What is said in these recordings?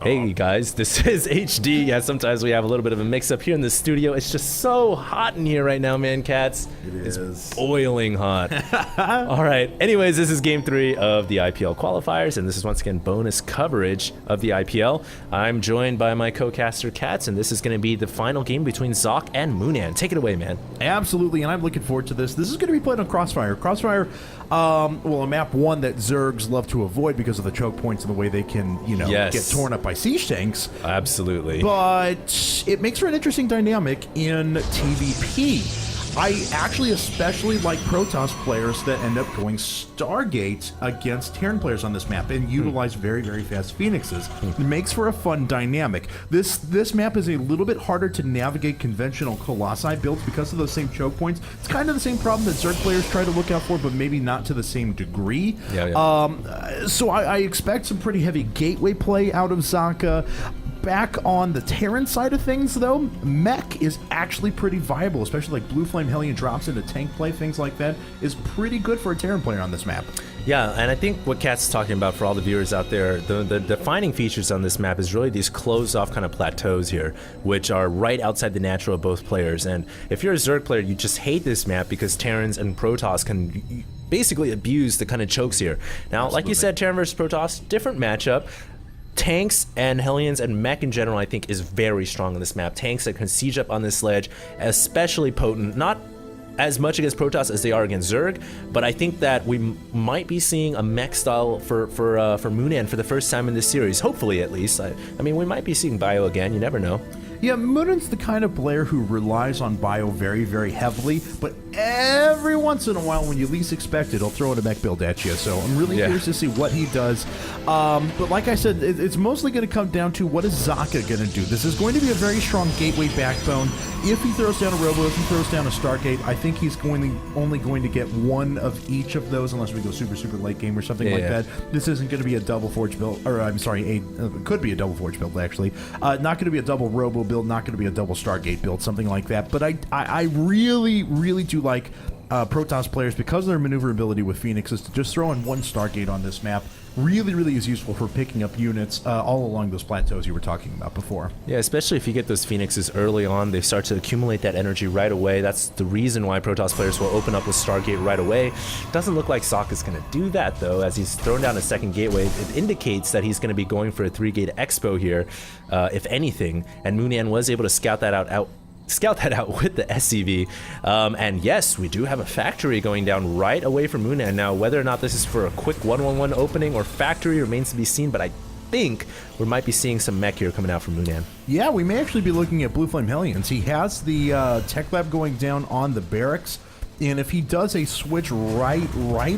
Hey guys, this is HD. Yeah, sometimes we have a little bit of a mix-up here in the studio. It's just so hot in here right now, man, cats. It's boiling hot. All right. Anyways, this is Game 3 of the IPL qualifiers, and this is once again bonus coverage of the IPL. I'm joined by my co-caster, Cats, and this is going to be the final game between Zaka and Moonan. Take it away, man. Absolutely, and I'm looking forward to this. This is going to be played on Crossfire. Crossfire, well, a map one that Zergs love to avoid because of the choke points and the way they can, you know, get torn up by siege tanks. Absolutely. But it makes for an interesting dynamic in TVP. I actually especially like Protoss players that end up going Stargate against Terran players on this map and utilize very, very fast Phoenixes. It makes for a fun dynamic. This map is a little bit harder to navigate conventional Colossi builds because of those same choke points. It's kind of the same problem that Zerg players try to look out for, but maybe not to the same degree. So I expect some pretty heavy gateway play out of Zaka. Back on the Terran side of things, though, mech is actually pretty viable, especially like Blue Flame Hellion drops into tank play, things like that, is pretty good for a Terran player on this map. Yeah, and I think what Cat's talking about for all the viewers out there, the defining features on this map is really these closed-off kind of plateaus here, which are right outside the natural of both players. And if you're a Zerg player, you just hate this map because Terrans and Protoss can basically abuse the kind of chokes here. Now, like you said, Terran versus Protoss, different matchup. Tanks and Hellions and mech in general, I think, is very strong on this map. Tanks that can siege up on this ledge, especially potent. Not as much against Protoss as they are against Zerg, but I think that we might be seeing a mech style for Moonan for the first time in this series. Hopefully, at least. I mean, we might be seeing Bio again. You never know. Yeah, Moonan's the kind of player who relies on Bio very, very heavily, but every once in a while, when you least expect it, he'll throw in a mech build at you. So I'm really curious to see what he does. But like I said, it's mostly going to come down to what is Zaka going to do. This is going to be a very strong gateway backbone. If he throws down a Robo, if he throws down a Stargate, I think he's only going to get one of each of those, unless we go super, super late game or something like that. This isn't going to be a double Forge build, or I'm sorry, it could be a double Forge build, actually. Not going to be a double Robo build, not going to be a double Stargate build, something like that. But I really, really do like Protoss players, because of their maneuverability with Phoenixes, to just throw in one Stargate on this map really, really is useful for picking up units all along those plateaus you were talking about before. Yeah, especially if you get those Phoenixes early on, they start to accumulate that energy right away. That's the reason why Protoss players will open up with Stargate right away. Doesn't look like Zaka is going to do that, though, as he's thrown down a second gateway. It indicates that he's going to be going for a 3-gate expo here, if anything, and Moonan was able to scout that out with the SCV. And yes, we do have a factory going down right away from Moonan. Now, whether or not this is for a quick 1-1-1 opening or factory remains to be seen, but I think we might be seeing some mech here coming out from Moonan. Yeah, we may actually be looking at Blue Flame Hellions. He has the tech lab going down on the barracks, and if he does a switch right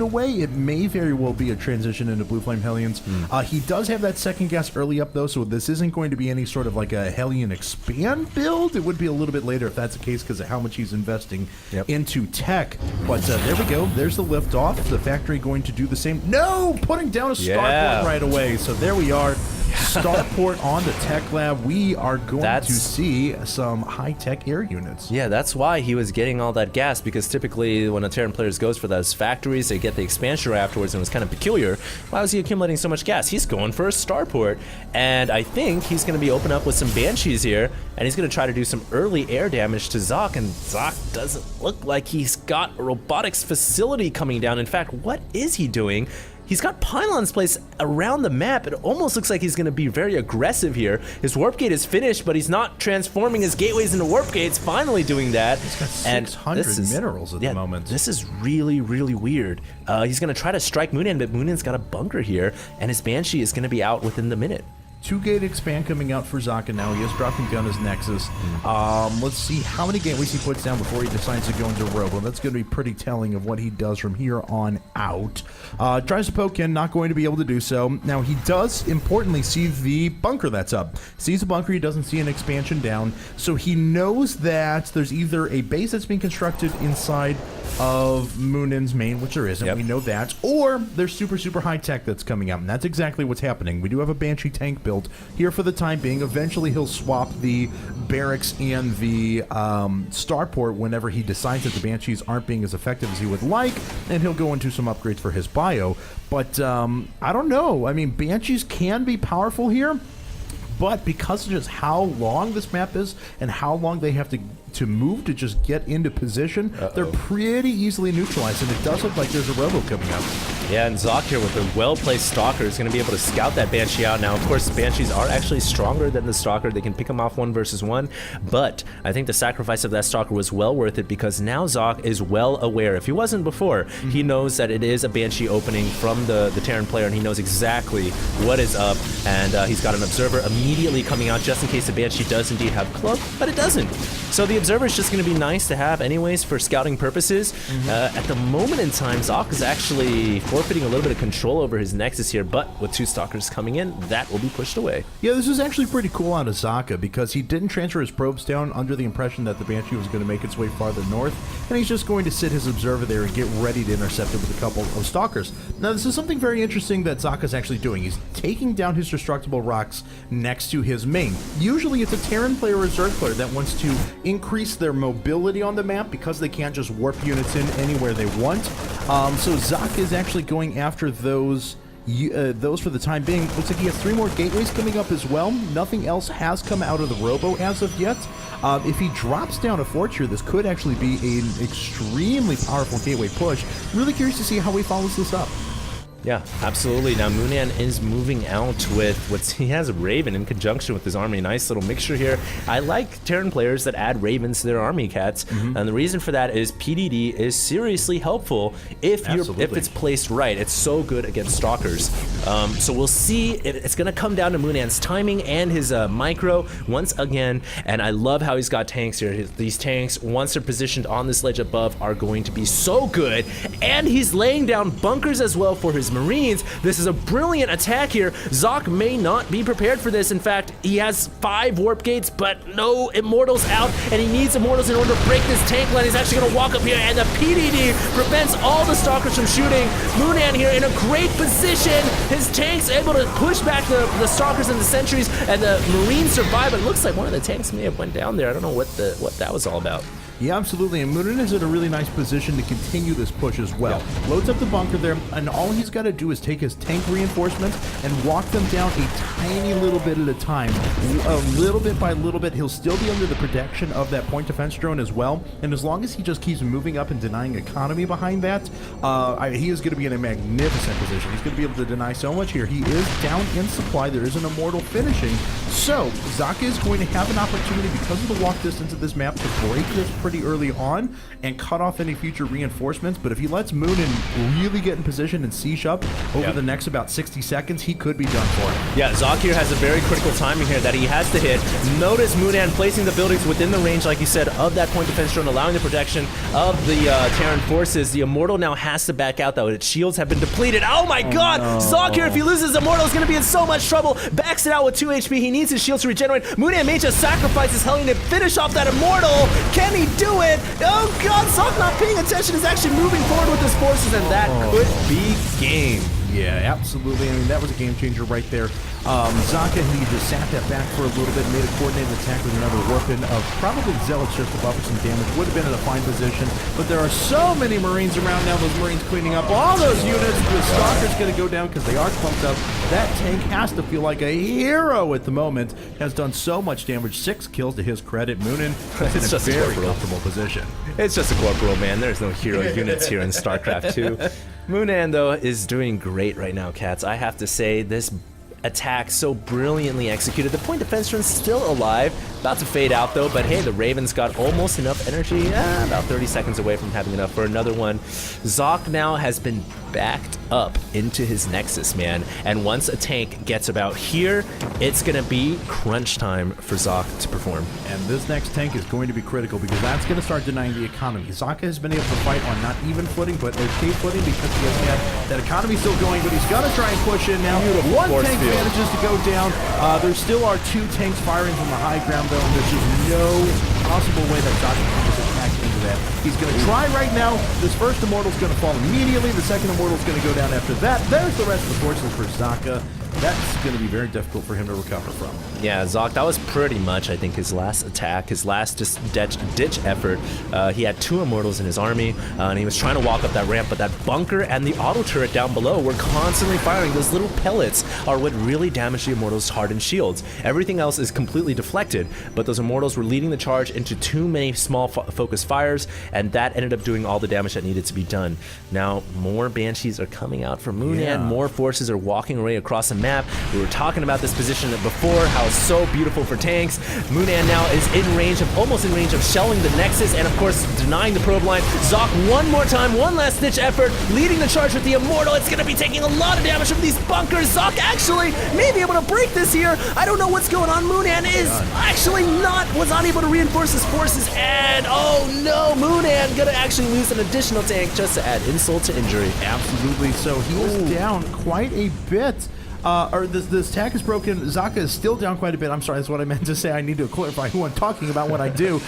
away, it may very well be a transition into Blue Flame Hellions. He does have that second gas early up, though, so this isn't going to be any sort of like a Hellion expand build. It would be a little bit later if that's the case, because of how much he's investing into tech. But there we go. There's the lift off. The factory going to do the same. No! Putting down a starport right away. So there we are. Starport on the tech lab. We are going to see some high-tech air units. Yeah, that's why he was getting all that gas, because typically when a Terran player goes for those factories, they get the expansion afterwards, and it was kind of peculiar. Why was he accumulating so much gas? He's going for a starport, and I think he's going to be open up with some Banshees here, and he's going to try to do some early air damage to Zaka, and Zaka doesn't look like he's got a robotics facility coming down. In fact, what is he doing? He's got pylons placed around the map. It almost looks like he's going to be very aggressive here. His warp gate is finished, but he's not transforming his gateways into warp gates. Finally doing that. He's got 600 minerals at the moment. This is really, really weird. He's going to try to strike Moonan, but Moonan's got a bunker here, and his Banshee is going to be out within the minute. 2-gate expand coming out for Zaka now. He is dropping down his Nexus. Let's see how many gateways he puts down before he decides to go into Robo. That's going to be pretty telling of what he does from here on out. Tries to poke in, not going to be able to do so. Now, he does, importantly, see the bunker that's up. Sees a bunker, he doesn't see an expansion down. So he knows that there's either a base that's being constructed inside of Moonan's main, which there isn't. We know that. Or there's super, super high tech that's coming out. And that's exactly what's happening. We do have a Banshee tank build here for the time being. Eventually, he'll swap the barracks and the starport whenever he decides that the Banshees aren't being as effective as he would like, and he'll go into some upgrades for his bio. But I don't know. I mean, Banshees can be powerful here. but because of just how long this map is and how long they have to move to just get into position, they're pretty easily neutralized, and it does look like there's a robo coming up. Yeah, and Zaka here with a well-placed Stalker is going to be able to scout that Banshee out. Now, of course, Banshees are actually stronger than the Stalker. They can pick them off 1 versus 1, but I think the sacrifice of that Stalker was well worth it because now Zaka is well aware. If he wasn't before, he knows that it is a Banshee opening from the Terran player, and he knows exactly what is up, and he's got an Observer immediately coming out just in case the Banshee does indeed have Club, but it doesn't. So the Observer is just going to be nice to have anyways for scouting purposes. At the moment in time, Zaka is actually forfeiting a little bit of control over his Nexus here, but with 2 Stalkers coming in, that will be pushed away. Yeah, this is actually pretty cool out of Zaka because he didn't transfer his probes down under the impression that the Banshee was going to make its way farther north, and he's just going to sit his Observer there and get ready to intercept it with a couple of Stalkers. Now, this is something very interesting that Zaka's actually doing. He's taking down his destructible rocks next to his main. Usually it's a Terran player or a Zerg player that wants to increase their mobility on the map because they can't just warp units in anywhere they want. So Zaka is actually going after those for the time being. Looks like he has 3 more gateways coming up as well. Nothing else has come out of the robo as of yet. If he drops down a fort here, this could actually be an extremely powerful gateway push. Really curious to see how he follows this up. Yeah, absolutely. Now, Moonan is moving out with he has Raven in conjunction with his army. Nice little mixture here. I like Terran players that add Ravens to their army, Cats. And the reason for that is PDD is seriously helpful if it's placed right. It's so good against Stalkers. So we'll see. It's going to come down to Moonan's timing and his micro once again. And I love how he's got tanks here. These tanks, once they're positioned on this ledge above, are going to be so good. And he's laying down bunkers as well for his Marines. This is a brilliant attack here. Zaka may not be prepared for this. In fact, he has 5 warp gates, but no Immortals out, and he needs Immortals in order to break this tank line. He's actually going to walk up here, and the PDD prevents all the Stalkers from shooting. Moonan here in a great position. His tank's able to push back the Stalkers and the Sentries, and the Marines survive. It looks like one of the tanks may have went down there. I don't know what that was all about. Yeah, absolutely, and Moonan is in a really nice position to continue this push as well. Loads up the bunker there, and all he's got to do is take his tank reinforcements and walk them down a tiny little bit at a time. A little bit by little bit, he'll still be under the protection of that point defense drone as well, and as long as he just keeps moving up and denying economy behind that, he is going to be in a magnificent position. He's going to be able to deny so much here. He is down in supply. There is an Immortal finishing, so Zaka is going to have an opportunity because of the walk distance of this map to break this pretty early on and cut off any future reinforcements. But if he lets Moonan really get in position and siege up over the next about 60 seconds, he could be done for. Yeah, Zaka here has a very critical timing here that he has to hit. Notice Moonan placing the buildings within the range, like you said, of that point defense drone, allowing the protection of the Terran forces. The Immortal now has to back out, though. Its shields have been depleted. Oh my god! No. Zaka here, if he loses Immortal, is going to be in so much trouble. Backs it out with 2 HP. He needs his shield to regenerate. Moonan may just sacrifice his Hellion to finish off that Immortal. Can he do it? Oh god, Zaka not paying attention, is actually moving forward with his forces, and that could be game. Yeah, absolutely. I mean, that was a game changer right there. Zaka, he just sat that back for a little bit, made a coordinated attack with another weapon of probably Zealots just to buffer some damage. Would have been in a fine position, but there are so many Marines around now. Those Marines cleaning up all those units. The Stalker's going to go down because they are clumped up. That tank has to feel like a hero at the moment. Has done so much damage. 6 kills to his credit. Moonan is in a very comfortable position. It's just a corporal, man. There's no hero units here in StarCraft 2. Moonan, though, is doing great right now, Cats. I have to say, this attack so brilliantly executed. The point defense drone's still alive. About to fade out, though, but hey, the Raven's got almost enough energy. About 30 seconds away from having enough for another one. Zaka now has been backed up into his Nexus, man. And once a tank gets about here, it's going to be crunch time for Zaka to perform. And this next tank is going to be critical because that's going to start denying the economy. Zaka has been able to fight on not even footing, but okay footing because he has had that economy still going, but he's got to try and push in now. One tank manages to go down. There still are 2 tanks firing from the high ground, though, and there's just no possible way that Zaka can just attack into that. He's going to try right now. This first Immortal's going to fall immediately. The second Immortal's going to go down after that. There's the rest of the forces for Zaka. that's going to be very difficult for him to recover from. Yeah, Zaka, that was pretty much, I think, his last attack, his last just ditch effort. He had 2 Immortals in his army, and he was trying to walk up that ramp, but that bunker and the auto turret down below were constantly firing. Those little pellets are what really damaged the Immortals' hardened shields. Everything else is completely deflected, but those Immortals were leading the charge into too many small focus fires, and that ended up doing all the damage that needed to be done. Now, more Banshees are coming out from Moonan, more forces are walking away across the map. We were talking about this position before, how it's so beautiful for tanks. Moonan now is in range of, almost in range of shelling the Nexus, and of course, denying the probe line. Zaka one more time, one last ditch effort, leading the charge with the Immortal. It's gonna be taking a lot of damage from these bunkers. Zaka actually may be able to break this here. I don't know what's going on. Moonan is actually was not able to reinforce his forces, and oh no, Moonan gonna actually lose an additional tank just to add insult to injury. Absolutely. So he is down quite a bit. This attack is broken. Zaka is still down quite a bit. I'm sorry, that's what I meant to say. I need to clarify who I'm talking about when I do.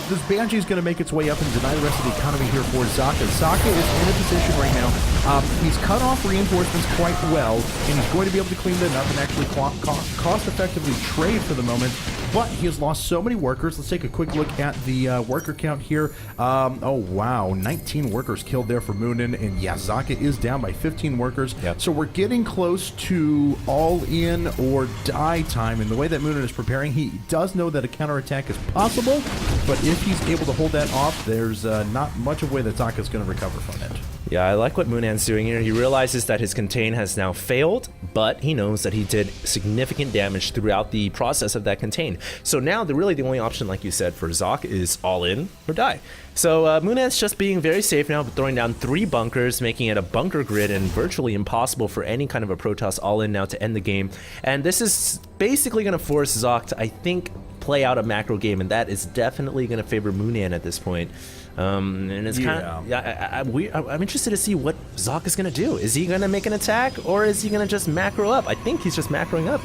This Banshee is going to make its way up and deny the rest of the economy here for Zaka. Zaka is in a position right now. He's cut off reinforcements quite well, and he's going to be able to clean them up and actually cost-effectively trade for the moment. But he has lost so many workers. Let's take a quick look at the worker count here. Oh, wow. 19 workers killed there for Moonan. And yeah, Zaka is down by 15 workers. Yep. So we're getting close to all in or die time. And the way that Moonan is preparing, he does know that a counterattack is possible. But if he's able to hold that off, there's not much of a way that Zaka is going to recover from it. Yeah, I like what Moonan's doing here. He realizes that his contain has now failed, but he knows that he did significant damage throughout the process of that contain. So now, the only option, like you said, for Zaka is all in or die. So Moonan's just being very safe now, throwing down 3 bunkers, making it a bunker grid and virtually impossible for any kind of a Protoss all in now to end the game. And this is basically going to force Zaka to, I think, play out a macro game, and that is definitely going to favor Moonan at this point. And it's kind of, I'm interested to see what Zaka is going to do. Is he going to make an attack, or is he going to just macro up? I think he's just macroing up.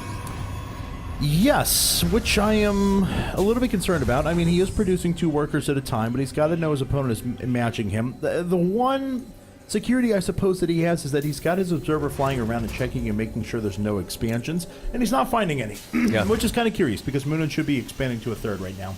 Yes, which I am a little bit concerned about. I mean, he is producing 2 workers at a time, but he's got to know his opponent is matching him. The one security, I suppose, that he has is that he's got his observer flying around and checking and making sure there's no expansions, and he's not finding any, which is kind of curious because Moonan should be expanding to a 3rd right now.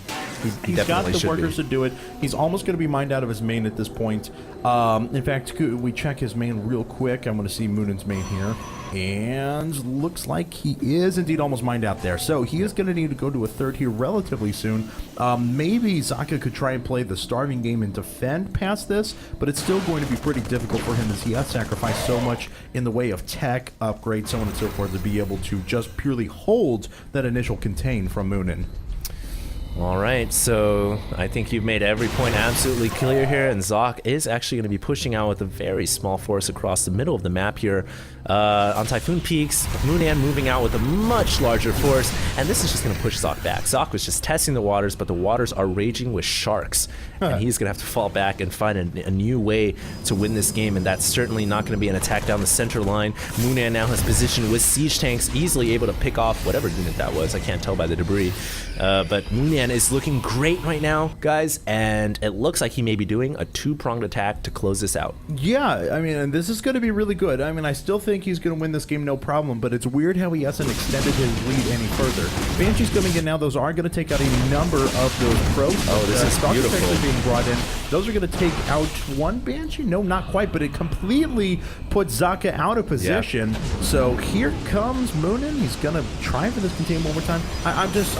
He's got the workers to do it. He's almost going to be mined out of his main at this point. In fact, we check his main real quick. I'm going to see Moonan's main here. And looks like he is indeed almost mined out there. So he is going to need to go to a 3rd here relatively soon. Maybe Zaka could try and play the starving game and defend past this, but it's still going to be pretty difficult for him as he has sacrificed so much in the way of tech, upgrades, so on and so forth, to be able to just purely hold that initial contain from Moonan. Alright, so I think you've made every point absolutely clear here, and Zaka is actually going to be pushing out with a very small force across the middle of the map here. On Typhoon Peaks, Moonan moving out with a much larger force, and this is just going to push Zaka back. Zaka was just testing the waters, but the waters are raging with sharks, and he's going to have to fall back and find a new way to win this game, and that's certainly not going to be an attack down the center line. Moonan now has position with siege tanks, easily able to pick off whatever unit that was. I can't tell by the debris, but Moonan is looking great right now, guys, and it looks like he may be doing a 2-pronged attack to close this out. Yeah, I mean, and this is going to be really good. I mean, I still think he's going to win this game no problem, but it's weird how he hasn't extended his lead any further. Banshee's coming in now. Those are going to take out a number of those pros. Oh, this is beautiful. Actually being brought in. Those are going to take out 1 Banshee? No, not quite, but it completely puts Zaka out of position. Yeah. So here comes Moonan. He's going to try for this contain one more time. I'm just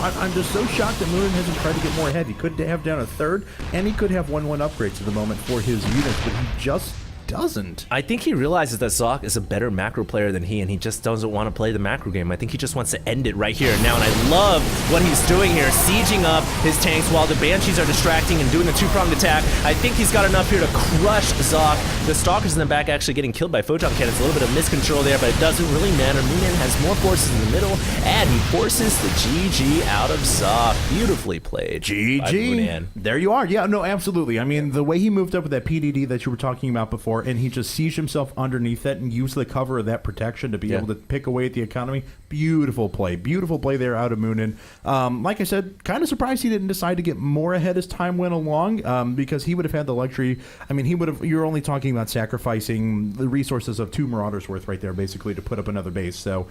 so shocked that Moonan hasn't tried to get more ahead. He could have down a 3rd, and he could have 1-1 upgrades at the moment for his units, but he just doesn't. I think he realizes that Zaka is a better macro player than he, and he just doesn't want to play the macro game. I think he just wants to end it right here and now, and I love what he's doing here, sieging up his tanks while the Banshees are distracting and doing a 2-pronged attack. I think he's got enough here to crush Zaka. The Stalkers in the back actually getting killed by photon cannons. A little bit of miscontrol there, but it doesn't really matter. Moonan has more forces in the middle, and he forces the GG out of Zaka. Beautifully played. GG. There you are. Yeah, no, absolutely. I mean, the way he moved up with that PDD that you were talking about before, before, and he just sieged himself underneath it and used the cover of that protection to be able to pick away at the economy. Beautiful play there out of Moonan. Like I said, kind of surprised he didn't decide to get more ahead as time went along, because he would have had the luxury. I mean, you're only talking about sacrificing the resources of 2 Marauders worth right there, basically, to put up another base. So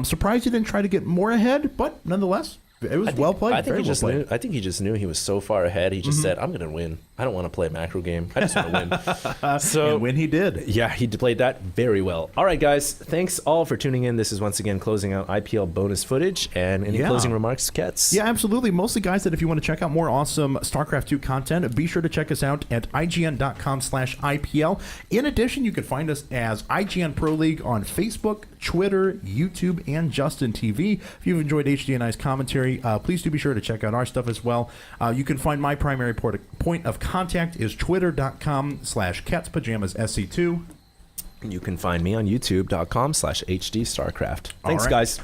surprised he didn't try to get more ahead, but nonetheless, it was well played. I think he just knew he was so far ahead. He just said, "I'm going to win. I don't want to play a macro game. I just want to win." So, and when he did, he played that very well. All right, guys, thanks all for tuning in. This is once again closing out IPL bonus footage. And any closing remarks, Kets? Yeah, absolutely. Mostly, guys, that if you want to check out more awesome StarCraft 2 content, be sure to check us out at IGN.com/IPL. In addition, you can find us as IGN Pro League on Facebook, Twitter, YouTube, and Justin TV. If you've enjoyed HDNI's commentary, please do be sure to check out our stuff as well. You can find my primary point of contact is twitter.com/catspajamassc2. You can find me on youtube.com/HDStarcraft. Thanks, guys.